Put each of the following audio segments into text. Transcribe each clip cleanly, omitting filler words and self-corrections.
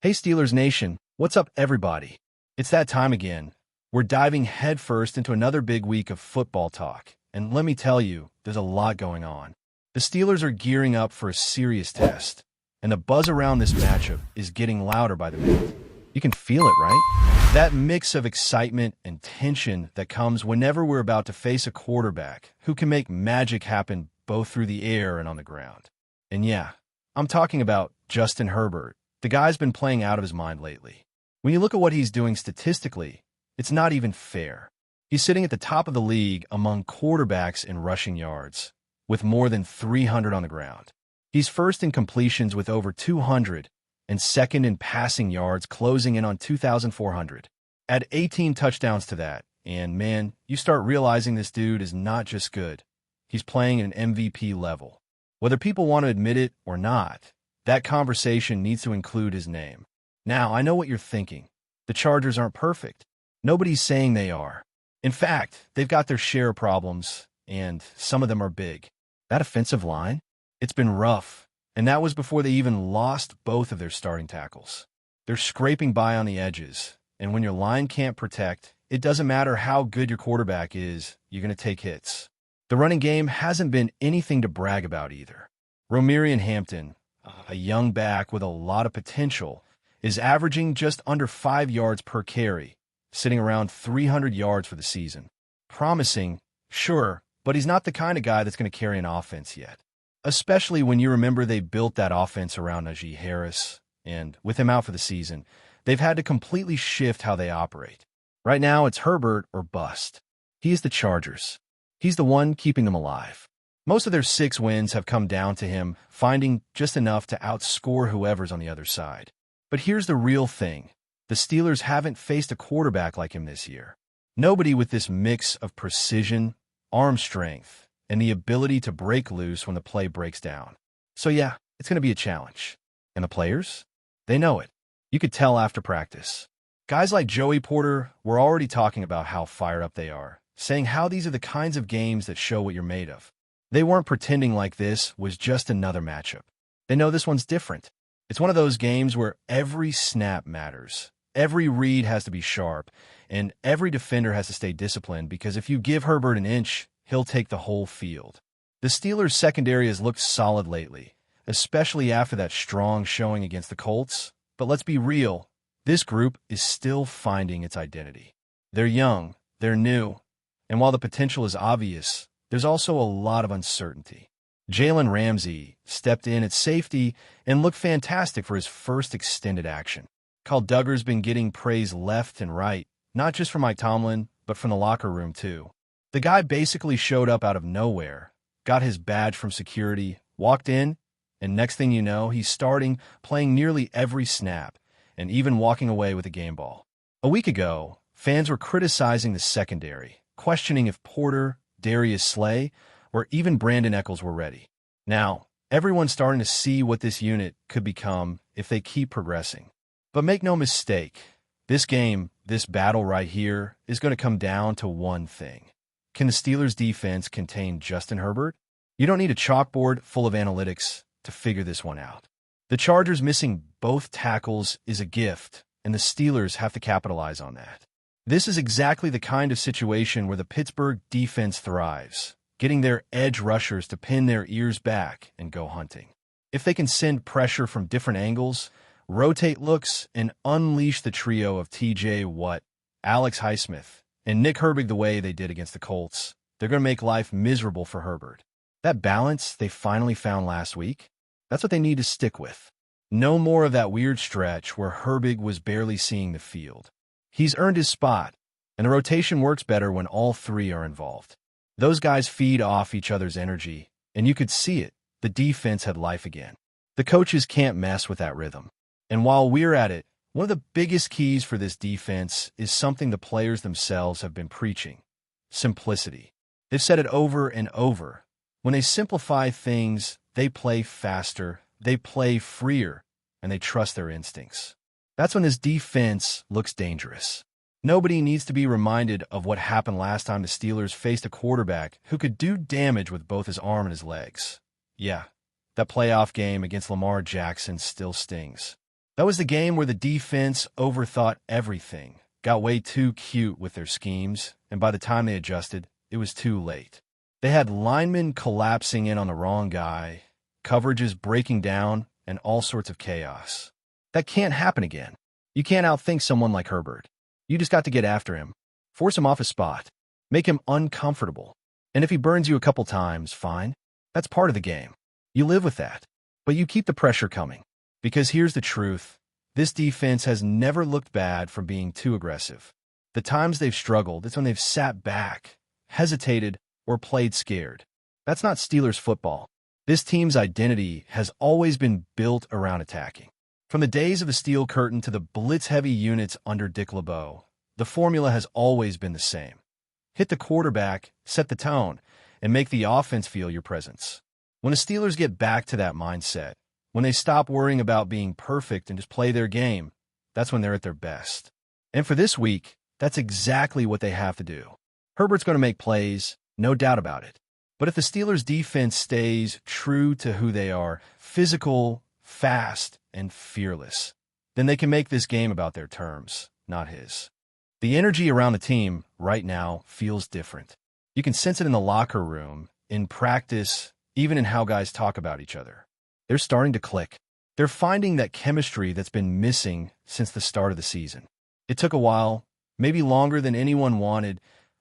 Hey Steelers Nation, what's up everybody? It's that time again. We're diving headfirst into another big week of football talk, and let me tell you, there's a lot going on. The Steelers are gearing up for a serious test, and the buzz around this matchup is getting louder by the minute. You can feel it, right? That mix of excitement and tension that comes whenever we're about to face a quarterback who can make magic happen both through the air and on the ground. And yeah, I'm talking about Justin Herbert. The guy's been playing out of his mind lately. When you look at what he's doing statistically, it's not even fair. He's sitting at the top of the league among quarterbacks in rushing yards, with more than 300 on the ground. He's first in completions with over 200, and second in passing yards, closing in on 2,400. Add 18 touchdowns to that, and man, you start realizing this dude is not just good. He's playing at an MVP level. Whether people want to admit it or not, that conversation needs to include his name. Now, I know what you're thinking. The Chargers aren't perfect. Nobody's saying they are. In fact, they've got their share of problems, and some of them are big. That offensive line? It's been rough, and that was before they even lost both of their starting tackles. They're scraping by on the edges, and when your line can't protect, it doesn't matter how good your quarterback is, you're going to take hits. The running game hasn't been anything to brag about either. Romarian Hampton, a young back with a lot of potential, is averaging just under 5 yards per carry, sitting around 300 yards for the season. Promising, sure, but he's not the kind of guy that's going to carry an offense yet. Especially when you remember they built that offense around Najee Harris, and with him out for the season, they've had to completely shift how they operate. Right now, it's Herbert or bust. He is the Chargers. He's the one keeping them alive. Most of their 6 wins have come down to him finding just enough to outscore whoever's on the other side. But here's the real thing. The Steelers haven't faced a quarterback like him this year. Nobody with this mix of precision, arm strength, and the ability to break loose when the play breaks down. So yeah, it's going to be a challenge. And the players? They know it. You could tell after practice. Guys like Joey Porter were already talking about how fired up they are, saying how these are the kinds of games that show what you're made of. They weren't pretending like this was just another matchup. They know this one's different. It's one of those games where every snap matters. Every read has to be sharp, and every defender has to stay disciplined because if you give Herbert an inch, he'll take the whole field. The Steelers' secondary has looked solid lately, especially after that strong showing against the Colts. But let's be real, this group is still finding its identity. They're young, they're new, and while the potential is obvious, there's also a lot of uncertainty. Jalen Ramsey stepped in at safety and looked fantastic for his first extended action. RODGERS been getting praise left and right, not just from Mike Tomlin, but from the locker room too. The guy basically showed up out of nowhere, got his badge from security, walked in, and next thing you know, he's starting, playing nearly every snap, and even walking away with a game ball. A week ago, fans were criticizing the secondary, questioning if Porter, Darius Slay, or even Brandon Echols were ready. Now, everyone's starting to see what this unit could become if they keep progressing. But make no mistake, this game, this battle right here, is going to come down to one thing. Can the Steelers' defense contain Justin Herbert? You don't need a chalkboard full of analytics to figure this one out. The Chargers missing both tackles is a gift, and the Steelers have to capitalize on that. This is exactly the kind of situation where the Pittsburgh defense thrives, getting their edge rushers to pin their ears back and go hunting. If they can send pressure from different angles, rotate looks, and unleash the trio of TJ Watt, Alex Highsmith, and Nick Herbig the way they did against the Colts, they're going to make life miserable for Herbert. That balance they finally found last week, that's what they need to stick with. No more of that weird stretch where Herbig was barely seeing the field. He's earned his spot, and the rotation works better when all 3 are involved. Those guys feed off each other's energy, and you could see it. The defense had life again. The coaches can't mess with that rhythm. And while we're at it, one of the biggest keys for this defense is something the players themselves have been preaching: simplicity. They've said it over and over. When they simplify things, they play faster, they play freer, and they trust their instincts. That's when this defense looks dangerous. Nobody needs to be reminded of what happened last time the Steelers faced a quarterback who could do damage with both his arm and his legs. Yeah, that playoff game against Lamar Jackson still stings. That was the game where the defense overthought everything, got way too cute with their schemes, and by the time they adjusted, it was too late. They had linemen collapsing in on the wrong guy, coverages breaking down, and all sorts of chaos. That can't happen again. You can't outthink someone like Herbert. You just got to get after him, force him off his spot, make him uncomfortable. And if he burns you a couple times, fine. That's part of the game. You live with that. But you keep the pressure coming. Because here's the truth. This defense has never looked bad from being too aggressive. The times they've struggled, it's when they've sat back, hesitated, or played scared. That's not Steelers football. This team's identity has always been built around attacking. From the days of the Steel Curtain to the blitz-heavy units under Dick LeBeau, the formula has always been the same. Hit the quarterback, set the tone, and make the offense feel your presence. When the Steelers get back to that mindset, when they stop worrying about being perfect and just play their game, that's when they're at their best. And for this week, that's exactly what they have to do. Herbert's going to make plays, no doubt about it. But if the Steelers' defense stays true to who they are, physical, fast, and fearless, then they can make this game about their terms, not his. The energy around the team right now feels different. You can sense it in the locker room, in practice, even in how guys talk about each other. They're starting to click. They're finding that chemistry that's been missing since the start of the season. It took a while, maybe longer than anyone wanted,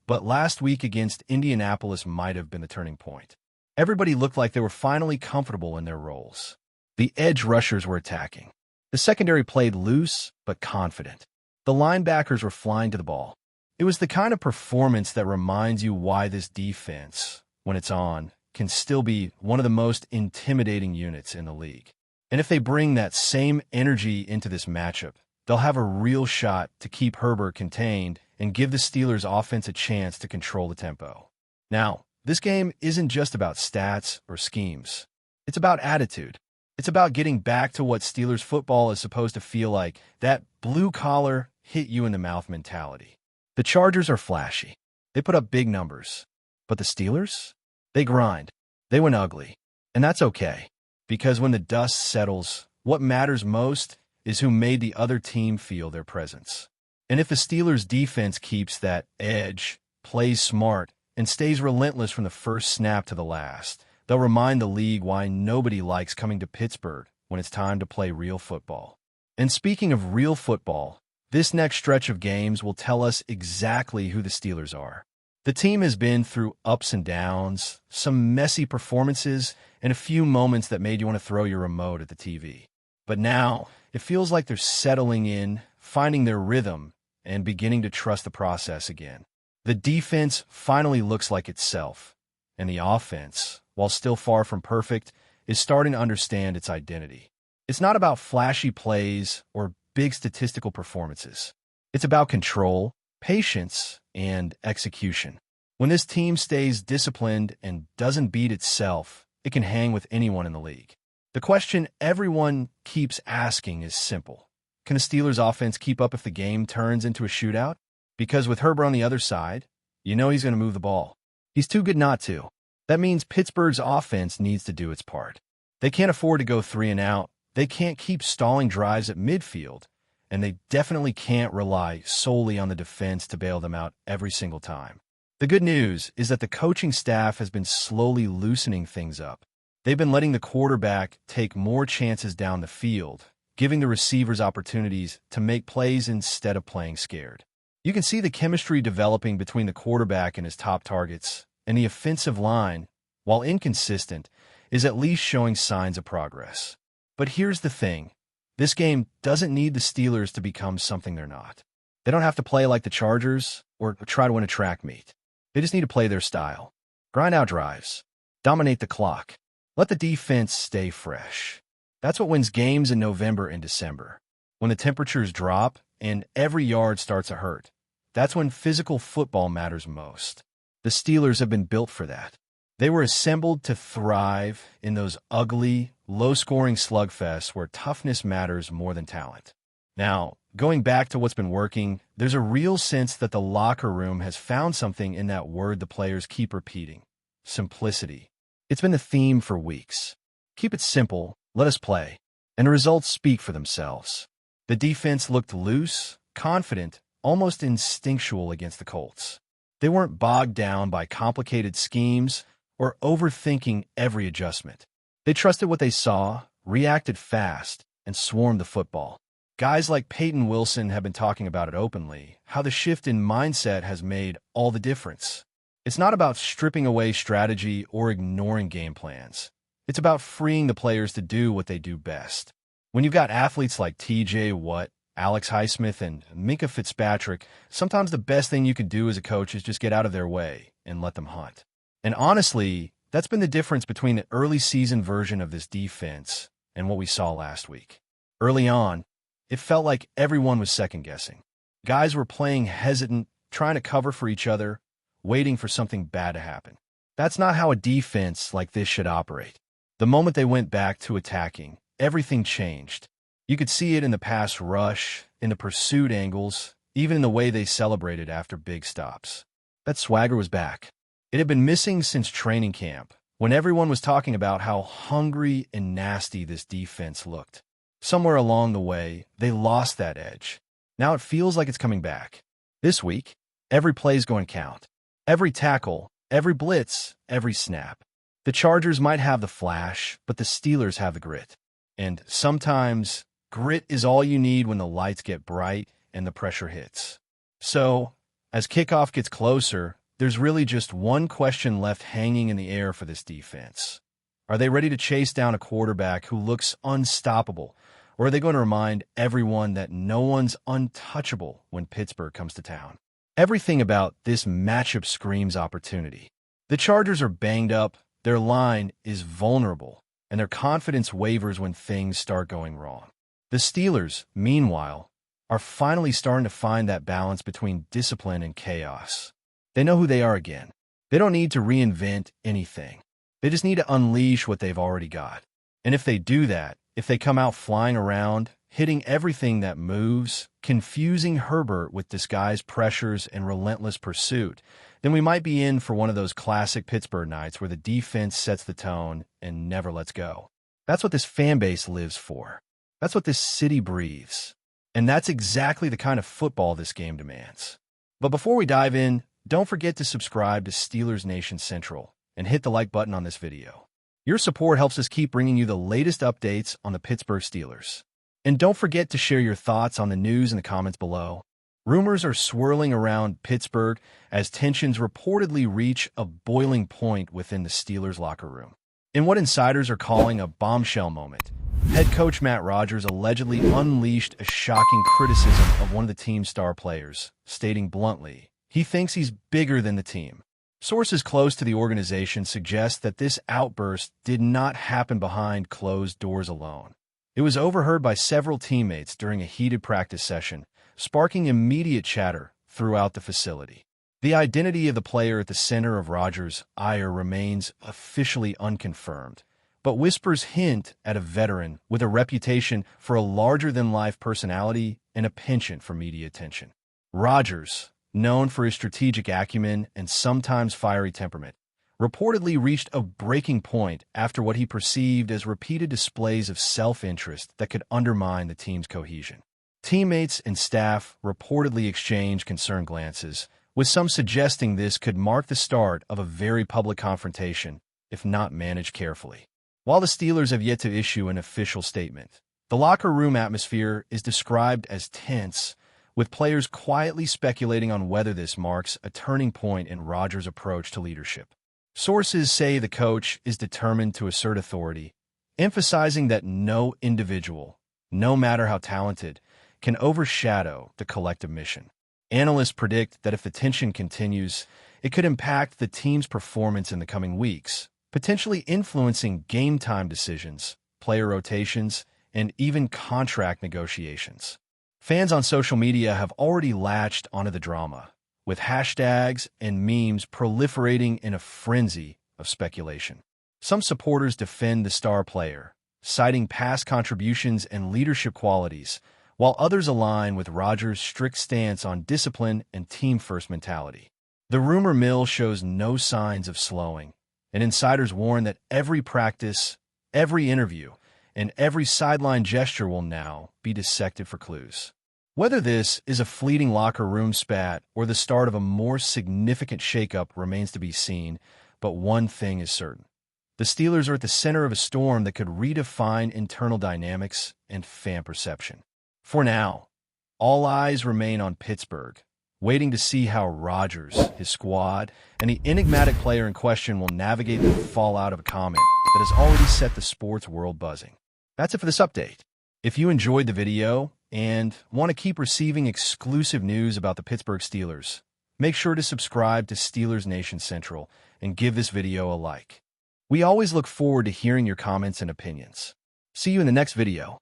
but last week against Indianapolis might have been the turning point. Everybody looked like they were finally comfortable in their roles. The edge rushers were attacking. The secondary played loose but confident. The linebackers were flying to the ball. It was the kind of performance that reminds you why this defense, when it's on, can still be one of the most intimidating units in the league. And if they bring that same energy into this matchup, they'll have a real shot to keep Herbert contained and give the Steelers' offense a chance to control the tempo. Now, this game isn't just about stats or schemes. It's about attitude. It's about getting back to what Steelers football is supposed to feel like, that blue-collar, hit-you-in-the-mouth mentality. The Chargers are flashy. They put up big numbers. But the Steelers? They grind. They win ugly. And that's okay. Because when the dust settles, what matters most is who made the other team feel their presence. And if the Steelers' defense keeps that edge, plays smart, and stays relentless from the first snap to the last, they'll remind the league why nobody likes coming to Pittsburgh when it's time to play real football. And speaking of real football, this next stretch of games will tell us exactly who the Steelers are. The team has been through ups and downs, some messy performances, and a few moments that made you want to throw your remote at the TV. But now, it feels like they're settling in, finding their rhythm, and beginning to trust the process again. The defense finally looks like itself, and the offense, while still far from perfect, is starting to understand its identity. It's not about flashy plays or big statistical performances. It's about control, patience, and execution. When this team stays disciplined and doesn't beat itself, it can hang with anyone in the league. The question everyone keeps asking is simple. Can the Steelers' offense keep up if the game turns into a shootout? Because with Herbert on the other side, you know he's going to move the ball. He's too good not to. That means Pittsburgh's offense needs to do its part. They can't afford to go 3 and out. They can't keep stalling drives at midfield. And they definitely can't rely solely on the defense to bail them out every single time. The good news is that the coaching staff has been slowly loosening things up. They've been letting the quarterback take more chances down the field, giving the receivers opportunities to make plays instead of playing scared. You can see the chemistry developing between the quarterback and his top targets, and the offensive line, while inconsistent, is at least showing signs of progress. But here's the thing. This game doesn't need the Steelers to become something they're not. They don't have to play like the Chargers or try to win a track meet. They just need to play their style. Grind out drives. Dominate the clock. Let the defense stay fresh. That's what wins games in November and December. When the temperatures drop and every yard starts to hurt, that's when physical football matters most. The Steelers have been built for that. They were assembled to thrive in those ugly, low-scoring slugfests where toughness matters more than talent. Now, going back to what's been working, there's a real sense that the locker room has found something in that word the players keep repeating: simplicity. It's been the theme for weeks. Keep it simple, let us play, and the results speak for themselves. The defense looked loose, confident, almost instinctual against the Colts. They weren't bogged down by complicated schemes or overthinking every adjustment. They trusted what they saw, reacted fast, and swarmed the football. Guys like Peyton Wilson have been talking about it openly, how the shift in mindset has made all the difference. It's not about stripping away strategy or ignoring game plans. It's about freeing the players to do what they do best. When you've got athletes like T.J. Watt, Alex Highsmith, and Minkah Fitzpatrick, sometimes the best thing you can do as a coach is just get out of their way and let them hunt. And honestly, that's been the difference between the early season version of this defense and what we saw last week. Early on, it felt like everyone was second-guessing. Guys were playing hesitant, trying to cover for each other, waiting for something bad to happen. That's not how a defense like this should operate. The moment they went back to attacking, everything changed. You could see it in the pass rush, in the pursuit angles, even in the way they celebrated after big stops. That swagger was back. It had been missing since training camp, when everyone was talking about how hungry and nasty this defense looked. Somewhere along the way, they lost that edge. Now it feels like it's coming back. This week, every play's going to count. Every tackle, every blitz, every snap. The Chargers might have the flash, but the Steelers have the grit. And sometimes, grit is all you need when the lights get bright and the pressure hits. So, as kickoff gets closer, there's really just one question left hanging in the air for this defense. Are they ready to chase down a quarterback who looks unstoppable, or are they going to remind everyone that no one's untouchable when Pittsburgh comes to town? Everything about this matchup screams opportunity. The Chargers are banged up, their line is vulnerable, and their confidence wavers when things start going wrong. The Steelers, meanwhile, are finally starting to find that balance between discipline and chaos. They know who they are again. They don't need to reinvent anything. They just need to unleash what they've already got. And if they do that, if they come out flying around, hitting everything that moves, confusing Herbert with disguised pressures and relentless pursuit, then we might be in for one of those classic Pittsburgh nights where the defense sets the tone and never lets go. That's what this fan base lives for. That's what this city breathes. And that's exactly the kind of football this game demands. But before we dive in, don't forget to subscribe to Steelers Nation Central and hit the like button on this video. Your support helps us keep bringing you the latest updates on the Pittsburgh Steelers. And don't forget to share your thoughts on the news in the comments below. Rumors are swirling around Pittsburgh as tensions reportedly reach a boiling point within the Steelers locker room. In what insiders are calling a bombshell moment, head coach Matt RODGERS allegedly unleashed a shocking criticism of one of the team's star players, stating bluntly, he thinks he's bigger than the team. Sources close to the organization suggest that this outburst did not happen behind closed doors alone. It was overheard by several teammates during a heated practice session, sparking immediate chatter throughout the facility. The identity of the player at the center of RODGERS' ire remains officially unconfirmed, but whispers hint at a veteran with a reputation for a larger-than-life personality and a penchant for media attention. RODGERS, known for his strategic acumen and sometimes fiery temperament, reportedly reached a breaking point after what he perceived as repeated displays of self-interest that could undermine the team's cohesion. Teammates and staff reportedly exchanged concerned glances, with some suggesting this could mark the start of a very public confrontation, if not managed carefully. While the Steelers have yet to issue an official statement, the locker room atmosphere is described as tense, with players quietly speculating on whether this marks a turning point in RODGERS' approach to leadership. Sources say the coach is determined to assert authority, emphasizing that no individual, no matter how talented, can overshadow the collective mission. Analysts predict that if the tension continues, it could impact the team's performance in the coming weeks, potentially influencing game-time decisions, player rotations, and even contract negotiations. Fans on social media have already latched onto the drama, with hashtags and memes proliferating in a frenzy of speculation. Some supporters defend the star player, citing past contributions and leadership qualities, while others align with RODGERS' strict stance on discipline and team-first mentality. The rumor mill shows no signs of slowing, and insiders warn that every practice, every interview, and every sideline gesture will now be dissected for clues. Whether this is a fleeting locker room spat or the start of a more significant shakeup remains to be seen, but one thing is certain. The Steelers are at the center of a storm that could redefine internal dynamics and fan perception. For now, all eyes remain on Pittsburgh, waiting to see how Rodgers, his squad, and the enigmatic player in question will navigate the fallout of a comment that has already set the sports world buzzing. That's it for this update. If you enjoyed the video and want to keep receiving exclusive news about the Pittsburgh Steelers, make sure to subscribe to Steelers Nation Central and give this video a like. We always look forward to hearing your comments and opinions. See you in the next video.